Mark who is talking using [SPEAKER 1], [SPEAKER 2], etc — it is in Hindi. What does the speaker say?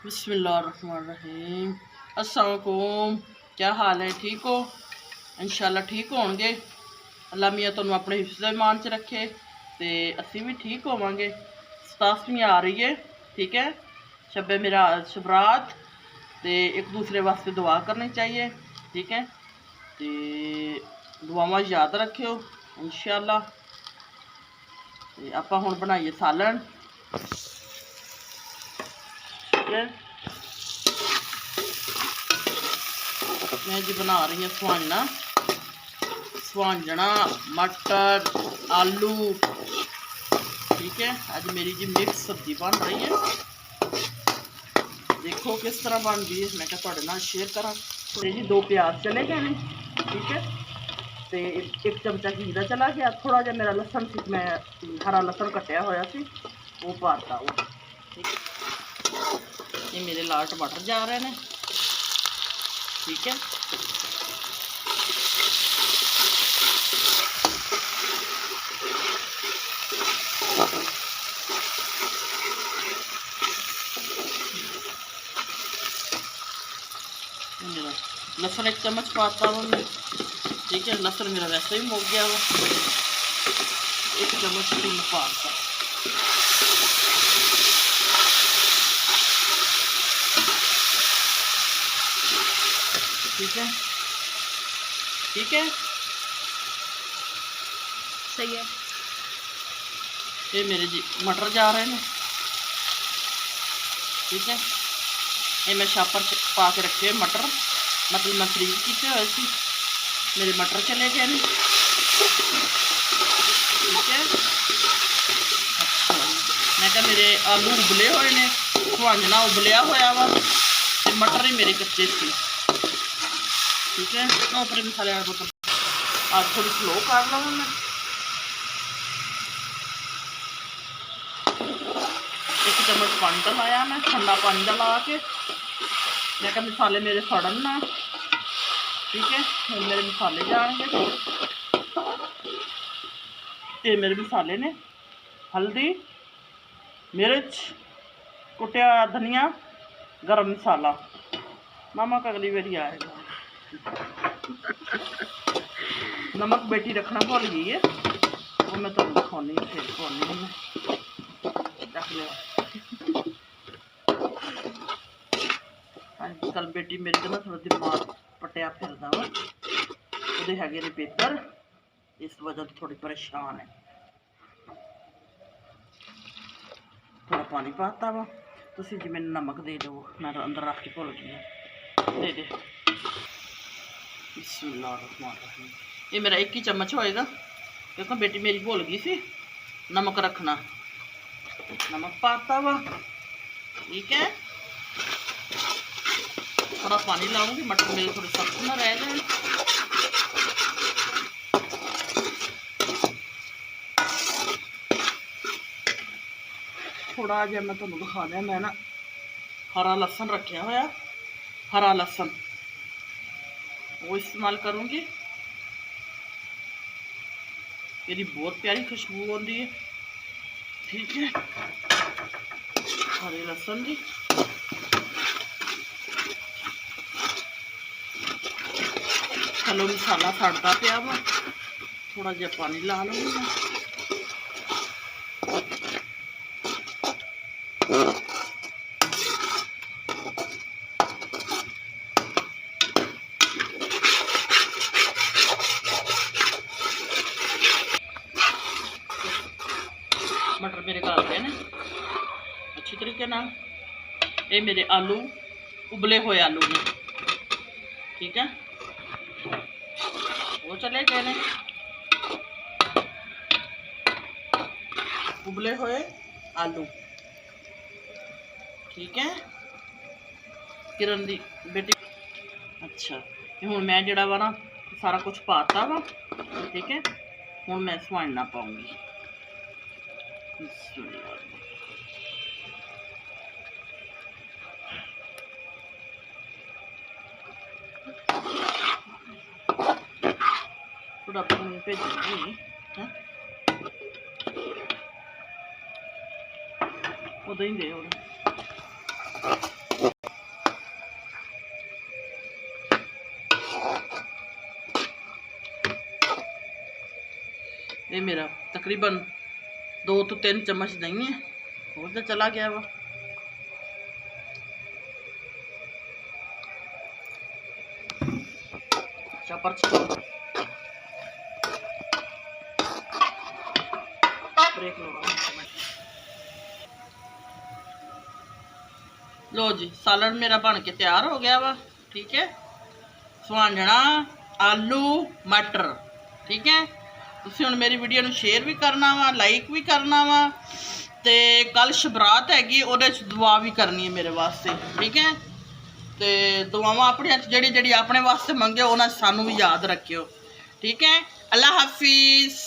[SPEAKER 1] बिस्मिल्लाहिर्रहमानिर्रहीम। अस्सलाम वालेकुम। क्या हाल है? ठीक हो? इंशाल्लाह ठीक होंगे। अल्लाह मियाँ तुहानू अपने हिफ्ज़ ईमान च रखे तो असी भी ठीक होवांगे। 87वीं आ रही है, ठीक है। शब्बे मेरा शबरात तो एक दूसरे वास्ते दुआ करनी चाहिए, ठीक है। तो दुआवां याद रखियो इंशाल्लाह। आपां हुण बनाइए सालन, ठीक है। मैं जी बना रही हूँ सुहांजना, सुहांजना मटर आलू, ठीक है। अज मेरी जी मिक्स सब्जी बन रही है, देखो किस तरह बन गई है। मैं तुहाडे नाल शेयर करा। थोड़े जी 2 प्याज चले गए हैं, ठीक है। तो एक चमचा घी का चला गया। थोड़ा जहा मेरा लसन सी, मैं हरा लसन कटिया होया सी वो पाता वो, ठीक है। ये मेरे लाल टमाटर जा रहे हैं, ठीक है। मेरा लसन 1 चम्मच पाता वो मैं, ठीक है। लसन मेरा वैसे भी मुक गया वो, 1 चम्मच तेल पाता, ठीक है, ठीक है,
[SPEAKER 2] सही है।
[SPEAKER 1] ये मेरे जी मटर जा रहे हैं, ठीक है। ये मैं छापर पा के रखे मटर, मतलब मैं फ्रीज किए हुए सी। मेरे मटर चले गए हैं, ठीक है। अच्छा, मैं क्या मेरे आलू उबले हुए ने, सुहांजना उबलिया होया वा ते मटर ही मेरे कच्चे सी, ठीक है। ऊपर मसाले वाला बोतल आज थोड़ी स्लो कर लवां मैं। 1 चम्मच पानी का लाया मैं, ठंडा पानी का ला के। मैं क्या मसाले मेरे सड़न ना, ठीक है। हम मेरे मसाले जाएंगे, ये मेरे मसाले ने हल्दी मिर्च कुटिया धनिया गरम मसाला। मामा का अगली बारी आएगा। नमक बेटी रखना भूल गई है, वो मैं तुम दिखानी फिर खोनी मैं रख लिया। कल बेटी मेरी का ना थोड़ा दिमाग पटिया फिरदा वा, ਉਹਦੇ ਹੈਗੇ ਨੇ पेपर, इस वजह तो थोड़ी परेशान है। थोड़ा पानी पाता वा, तुसी जी मैंने नमक दे दो, मैं अंदर रख के भुल गई दे दे। बिस्मिल्लाहिर्रहमानिर्रहीम। ये मेरा 1 ही चम्मच होएगा, क्योंकि बेटी मेरी भुल गई सी नमक रखना। नमक पाता वा, ठीक है। थोड़ा पानी लाऊंगी, मटर मेरे थोड़े सख्त ना रह जाए। थोड़ा जहा मैं तुहानू दिखा दिया, मैं ना हरा लसन रखा होया, हरा लसन वो इस्तेमाल करूँगी। ये बहुत प्यारी खुशबू आती है, ठीक है। हरे लसन की चलो मसाला सड़ता पिया वा, थोड़ा जहा पानी ला लूँगी मैं। मटर मेरे गल गए हैं अच्छी तरीके नाल। ये मेरे आलू उबले हुए आलू ने, ठीक है, वो चले गए ने उबले हुए आलू, ठीक है। किरण दी बेटी अच्छा, हुण मैं जिहड़ा वा ना सारा कुछ पाता वा, ठीक है। हुण मैं सुहांजना पाऊंगी। थोड़ा पानी भेजूंगी, उदो ही दे ये मेरा तकरीबन 2 ਤੋਂ 3 चम्मच दही है, और तो चला गया वा। चापर ब्रेक लो जी, सालन मेरा बन के तैयार हो गया वा। ठीक है, स्वांजना आलू मटर। ठीक है, तुसीं हुण मेरी वीडियो नूं शेयर भी करना वा, लाइक भी करना वा, ते कल शबरात हैगी, उहदे च दुआ भी करनी है मेरे वास्ते। ठीक है, ते दुआवां अपने जिहड़ी जिहड़ी अपने वास्ते मंगे उन्हां सानू भी याद रखियो। ठीक है, अल्लाह हाफिज़।